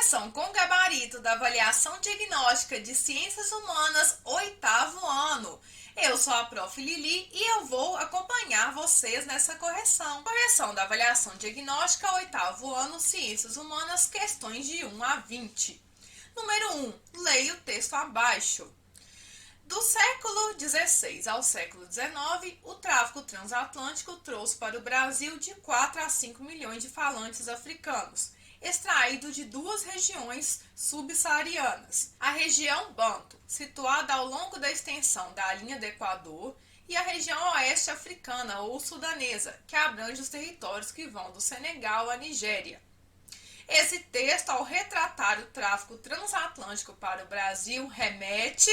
Correção com gabarito da avaliação diagnóstica de ciências humanas, 8º ano. Eu sou a Prof. Lili e eu vou acompanhar vocês nessa correção. Correção da avaliação diagnóstica, 8º ano, ciências humanas, questões de 1 a 20. Número 1. Leia o texto abaixo. Do século XVI ao século XIX, o tráfico transatlântico trouxe para o Brasil de 4 a 5 milhões de falantes africanos, extraído de duas regiões subsaarianas, a região Banto, situada ao longo da extensão da linha do Equador, e a região oeste africana ou sudanesa, que abrange os territórios que vão do Senegal à Nigéria. Esse texto, ao retratar o tráfico transatlântico para o Brasil, remete...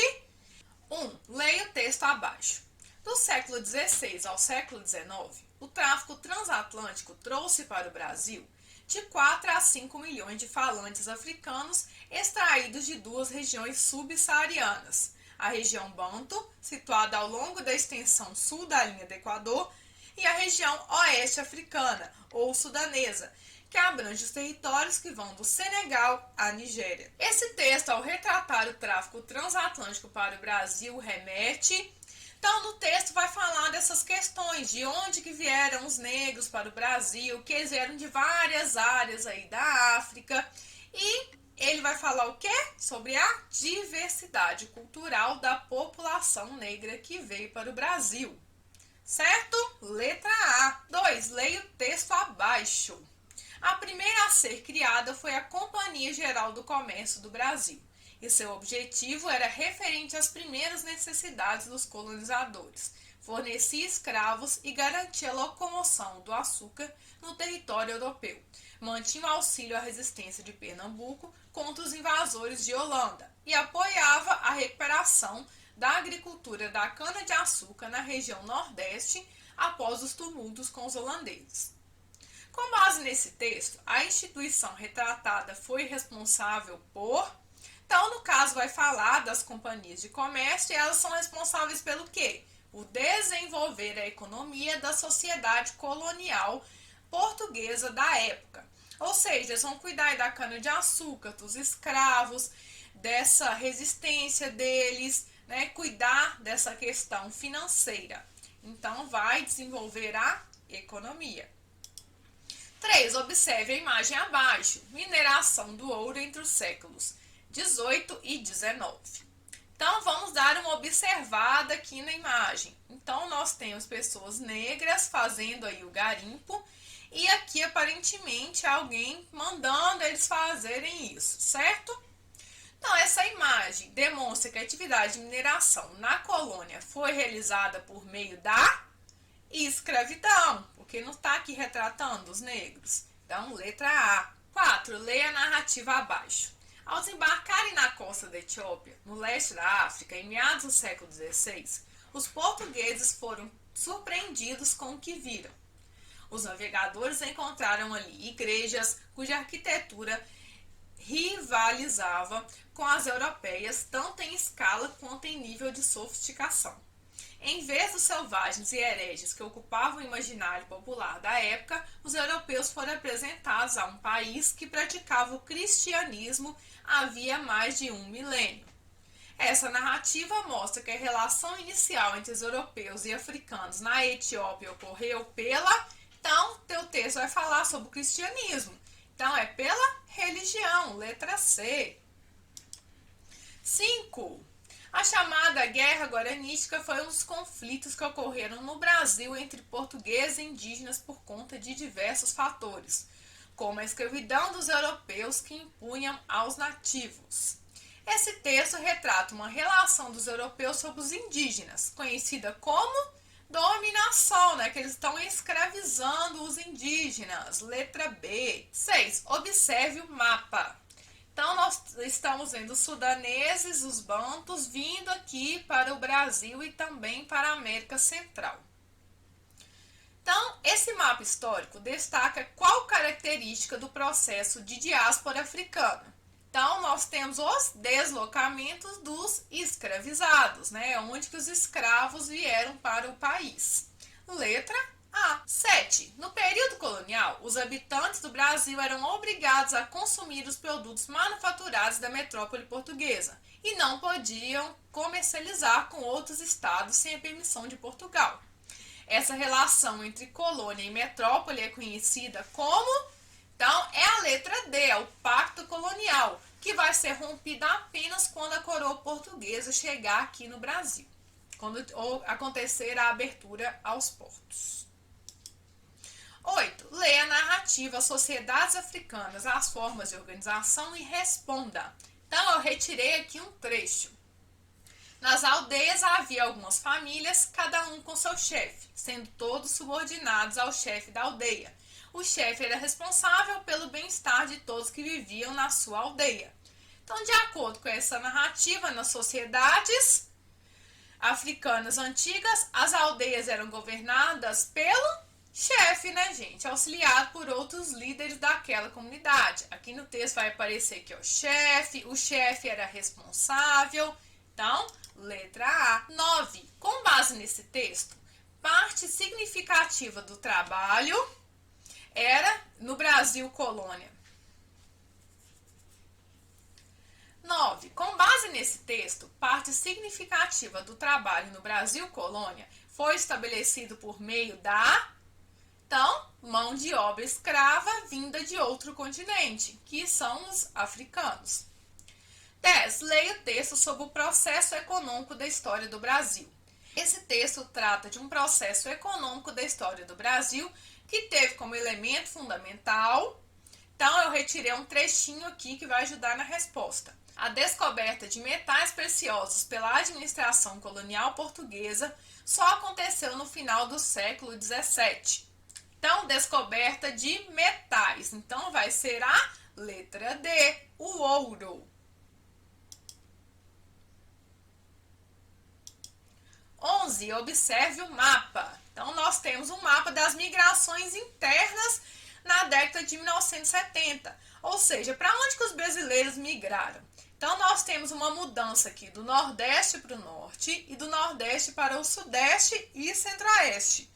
1. Leia o texto abaixo. Do século XVI ao século XIX, o tráfico transatlântico trouxe para o Brasil de 4 a 5 milhões de falantes africanos extraídos de duas regiões subsaarianas, a região Banto, situada ao longo da extensão sul da linha do Equador, e a região oeste africana, ou sudanesa, que abrange os territórios que vão do Senegal à Nigéria. Esse texto, ao retratar o tráfico transatlântico para o Brasil, remete... Então, no texto vai falar dessas questões, de onde que vieram os negros para o Brasil, que eles vieram de várias áreas aí da África, e ele vai falar o quê? Sobre a diversidade cultural da população negra que veio para o Brasil. Certo? Letra A. 2. Leia o texto abaixo. A primeira a ser criada foi a Companhia Geral do Comércio do Brasil, e seu objetivo era referente às primeiras necessidades dos colonizadores. Fornecia escravos e garantia a locomoção do açúcar no território europeu. Mantinha o auxílio à resistência de Pernambuco contra os invasores de Holanda e apoiava a recuperação da agricultura da cana-de-açúcar na região Nordeste após os tumultos com os holandeses. Com base nesse texto, a instituição retratada foi responsável por... Então, no caso, vai falar das companhias de comércio e elas são responsáveis pelo quê? Por desenvolver a economia da sociedade colonial portuguesa da época. Ou seja, eles vão cuidar da cana-de-açúcar, dos escravos, dessa resistência deles, né? Cuidar dessa questão financeira. Então, vai desenvolver a economia. 3. Observe a imagem abaixo. Mineração do ouro entre os séculos 18 e 19. Então, vamos dar uma observada aqui na imagem. Então, nós temos pessoas negras fazendo aí o garimpo e aqui, aparentemente, alguém mandando eles fazerem isso, certo? Então, essa imagem demonstra que a atividade de mineração na colônia foi realizada por meio da escravidão, porque não está aqui retratando os negros. Então, letra A. 4. Leia a narrativa abaixo. Ao desembarcarem na costa da Etiópia, no leste da África, em meados do século XVI, os portugueses foram surpreendidos com o que viram. Os navegadores encontraram ali igrejas cuja arquitetura rivalizava com as europeias, tanto em escala quanto em nível de sofisticação. Em vez dos selvagens e hereges que ocupavam o imaginário popular da época, os europeus foram apresentados a um país que praticava o cristianismo havia mais de 1 milênio. Essa narrativa mostra que a relação inicial entre os europeus e africanos na Etiópia ocorreu pela... Então, teu texto vai falar sobre o cristianismo. Então, é pela religião, letra C. 5. A chamada Guerra Guaranítica foi um dos conflitos que ocorreram no Brasil entre portugueses e indígenas por conta de diversos fatores, como a escravidão dos europeus que impunham aos nativos. Esse texto retrata uma relação dos europeus sobre os indígenas, conhecida como dominação, né? Que eles estão escravizando os indígenas. Letra B. 6. Observe o mapa. Então, nós estamos vendo os sudaneses, os bantos, vindo aqui para o Brasil e também para a América Central. Então, esse mapa histórico destaca qual característica do processo de diáspora africana. Então, nós temos os deslocamentos dos escravizados, né? Onde que os escravos vieram para o país. Letra A. 7. No período colonial, os habitantes do Brasil eram obrigados a consumir os produtos manufaturados da metrópole portuguesa e não podiam comercializar com outros estados sem a permissão de Portugal. Essa relação entre colônia e metrópole é conhecida como... Então, é a letra D, é o Pacto Colonial, que vai ser rompida apenas quando a coroa portuguesa chegar aqui no Brasil, quando acontecer a abertura aos portos. 8. Leia a narrativa Sociedades Africanas, as formas de organização e responda. Então, eu retirei aqui um trecho. Nas aldeias havia algumas famílias, cada um com seu chefe, sendo todos subordinados ao chefe da aldeia. O chefe era responsável pelo bem-estar de todos que viviam na sua aldeia. Então, de acordo com essa narrativa, nas sociedades africanas antigas, as aldeias eram governadas pelo chefe, né, gente? Auxiliado por outros líderes daquela comunidade. Aqui no texto vai aparecer que é o chefe era responsável. Então, letra A. 9. Com base nesse texto, parte significativa do trabalho era no Brasil colônia. 9. Com base nesse texto, parte significativa do trabalho no Brasil colônia foi estabelecido por meio da, então, mão de obra escrava vinda de outro continente, que são os africanos. 10. Leia o texto sobre o processo econômico da história do Brasil. Esse texto trata de um processo econômico da história do Brasil que teve como elemento fundamental, então eu retirei um trechinho aqui que vai ajudar na resposta. A descoberta de metais preciosos pela administração colonial portuguesa só aconteceu no final do século XVII. Então, descoberta de metais. Então, vai ser a letra D, o ouro. 11. Observe o mapa. Então, nós temos um mapa das migrações internas na década de 1970. Ou seja, para onde que os brasileiros migraram? Então, nós temos uma mudança aqui do Nordeste para o Norte e do Nordeste para o Sudeste e Centro-Oeste.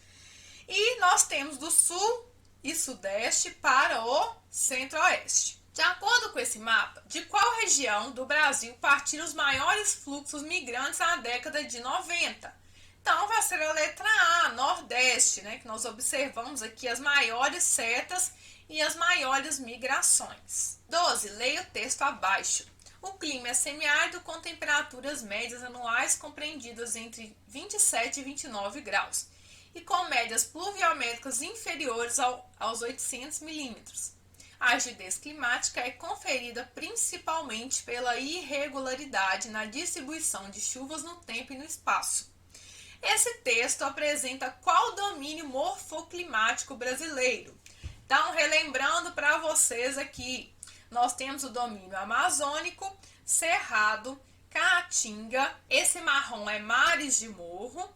E nós temos do Sul e Sudeste para o Centro-Oeste. De acordo com esse mapa, de qual região do Brasil partiram os maiores fluxos migrantes na década de 90? Então, vai ser a letra A, Nordeste, né? Que nós observamos aqui as maiores setas e as maiores migrações. 12. Leia o texto abaixo. O clima é semiárido com temperaturas médias anuais compreendidas entre 27 e 29 graus e com médias pluviométricas inferiores aos 800 milímetros. A agudez climática é conferida principalmente pela irregularidade na distribuição de chuvas no tempo e no espaço. Esse texto apresenta qual domínio morfoclimático brasileiro? Então, relembrando para vocês aqui, nós temos o domínio amazônico, cerrado, caatinga, esse marrom é mares de morro,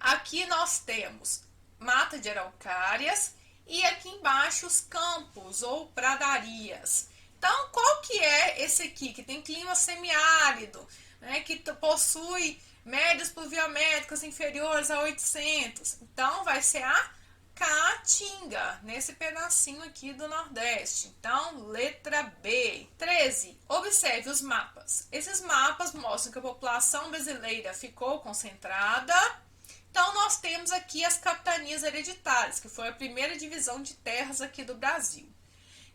aqui nós temos mata de araucárias e aqui embaixo os campos ou pradarias. Então, qual que é esse aqui, que tem clima semiárido, né, que possui médias pluviométricas inferiores a 800? Então, vai ser a Caatinga, nesse pedacinho aqui do Nordeste. Então, letra B. 13. Observe os mapas. Esses mapas mostram que a população brasileira ficou concentrada. Então, nós temos aqui as capitanias hereditárias, que foi a primeira divisão de terras aqui do Brasil.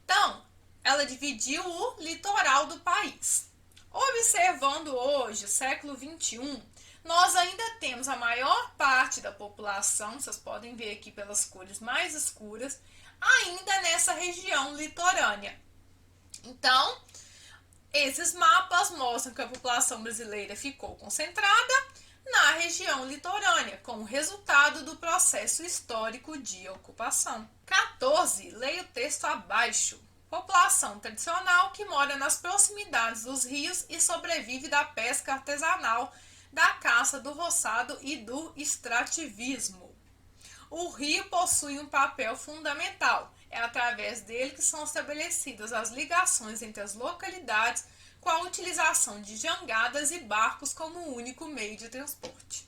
Então, ela dividiu o litoral do país. Observando hoje, século XXI, nós ainda temos a maior parte da população, vocês podem ver aqui pelas cores mais escuras, ainda nessa região litorânea. Então, esses mapas mostram que a população brasileira ficou concentrada na região litorânea, como resultado do processo histórico de ocupação. 14. Leia o texto abaixo. População tradicional que mora nas proximidades dos rios e sobrevive da pesca artesanal, da caça, do roçado e do extrativismo. O rio possui um papel fundamental. É através dele que são estabelecidas as ligações entre as localidades, com a utilização de jangadas e barcos como único meio de transporte.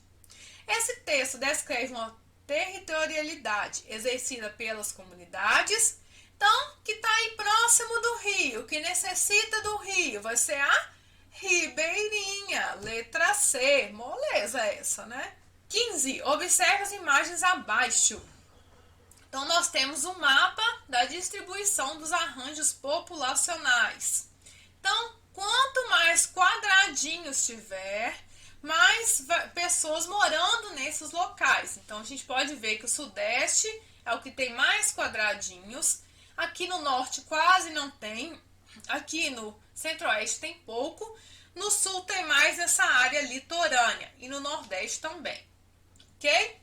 Esse texto descreve uma territorialidade exercida pelas comunidades. Então, que está aí próximo do rio, que necessita do rio, vai ser a ribeirinha, letra C, moleza essa, né? 15. Observe as imagens abaixo. Então, nós temos um mapa da distribuição dos arranjos populacionais. Então, quanto mais quadradinhos tiver, mais pessoas morando nesses locais. Então, a gente pode ver que o Sudeste é o que tem mais quadradinhos. Aqui no Norte quase não tem. Aqui no Centro-Oeste tem pouco. No Sul tem mais essa área litorânea. E no Nordeste também. Ok?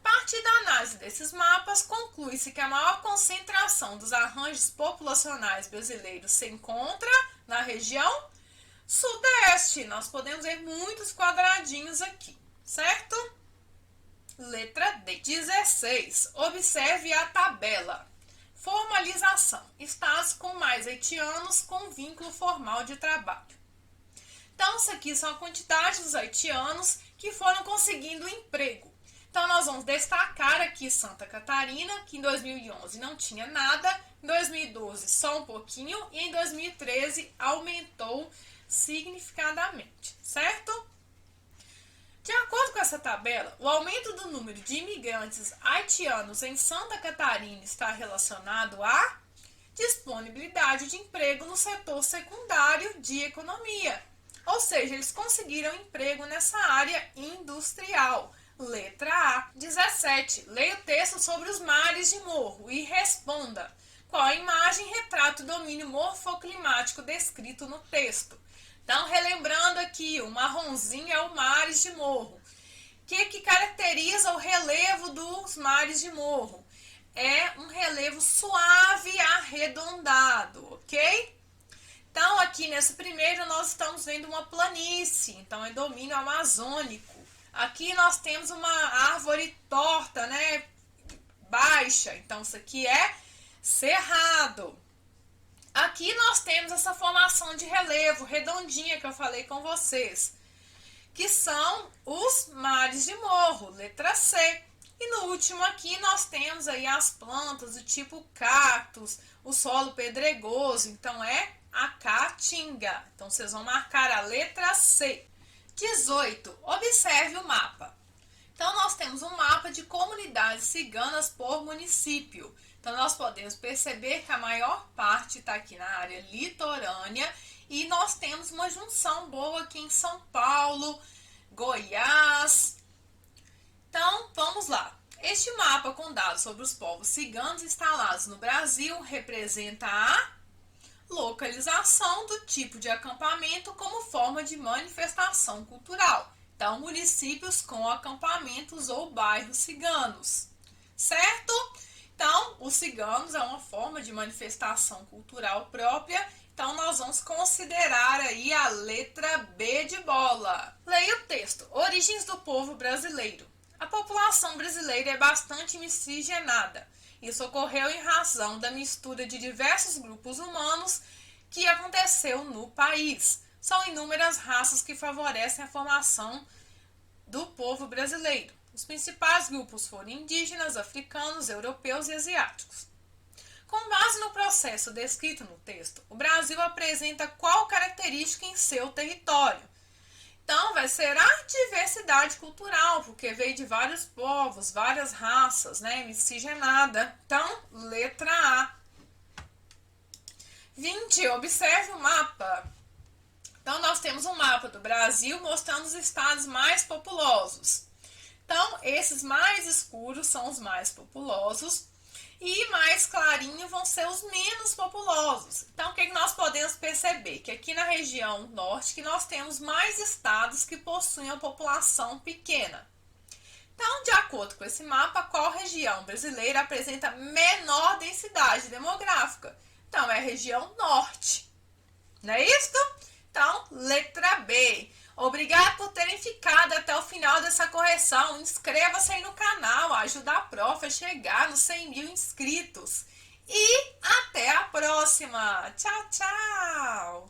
A partir da análise desses mapas, conclui-se que a maior concentração dos arranjos populacionais brasileiros se encontra na região Sudeste. Nós podemos ver muitos quadradinhos aqui, certo? Letra D. 16. Observe a tabela. Formalização. Estados com mais haitianos com vínculo formal de trabalho. Então, isso aqui são a quantidade dos haitianos que foram conseguindo emprego. Então, nós vamos destacar aqui Santa Catarina, que em 2011 não tinha nada, em 2012 só um pouquinho e em 2013 aumentou significadamente, certo? De acordo com essa tabela, o aumento do número de imigrantes haitianos em Santa Catarina está relacionado à disponibilidade de emprego no setor secundário de economia. Ou seja, eles conseguiram emprego nessa área industrial. Letra A. 17. Leia o texto sobre os mares de morro e responda. Qual a imagem retrata o domínio morfoclimático descrito no texto? Então, relembrando aqui, o marronzinho é o mares de morro. O que caracteriza o relevo dos mares de morro? É um relevo suave e arredondado, ok? Então, aqui nesse primeiro, nós estamos vendo uma planície, então é domínio amazônico. Aqui nós temos uma árvore torta, né? Baixa, então isso aqui é cerrado. Aqui nós temos essa formação de relevo redondinha que eu falei com vocês, que são os mares de morro, letra C. E no último aqui nós temos aí as plantas do tipo cactos, o solo pedregoso, então é a caatinga. Então vocês vão marcar a letra C. 18. Observe o mapa. Então, nós temos um mapa de comunidades ciganas por município. Então, nós podemos perceber que a maior parte está aqui na área litorânea e nós temos uma junção boa aqui em São Paulo, Goiás. Então, vamos lá. Este mapa com dados sobre os povos ciganos instalados no Brasil representa a localização do tipo de acampamento como forma de manifestação cultural. Então, municípios com acampamentos ou bairros ciganos, certo? Então, os ciganos é uma forma de manifestação cultural própria. Então, nós vamos considerar aí a letra B de bola. Leia o texto. Origens do povo brasileiro. A população brasileira é bastante miscigenada. Isso ocorreu em razão da mistura de diversos grupos humanos que aconteceu no país. São inúmeras raças que favorecem a formação do povo brasileiro. Os principais grupos foram indígenas, africanos, europeus e asiáticos. Com base no processo descrito no texto, o Brasil apresenta qual característica em seu território? Então, vai ser a diversidade cultural, porque veio de vários povos, várias raças, né? Miscigenada. Então, letra A. 20. Observe o mapa. Então, nós temos um mapa do Brasil mostrando os estados mais populosos. Então, esses mais escuros são os mais populosos e mais clarinho vão ser os menos populosos. Então, o que nós podemos perceber? Que aqui na região norte que nós temos mais estados que possuem a população pequena. Então, de acordo com esse mapa, qual região brasileira apresenta menor densidade demográfica? Então, é a região norte. Não é isso? Então, letra B. Obrigado por terem ficado até o final dessa correção. Inscreva-se aí no canal, ajuda a prof a chegar nos 100 mil inscritos. E até a próxima. Tchau, tchau!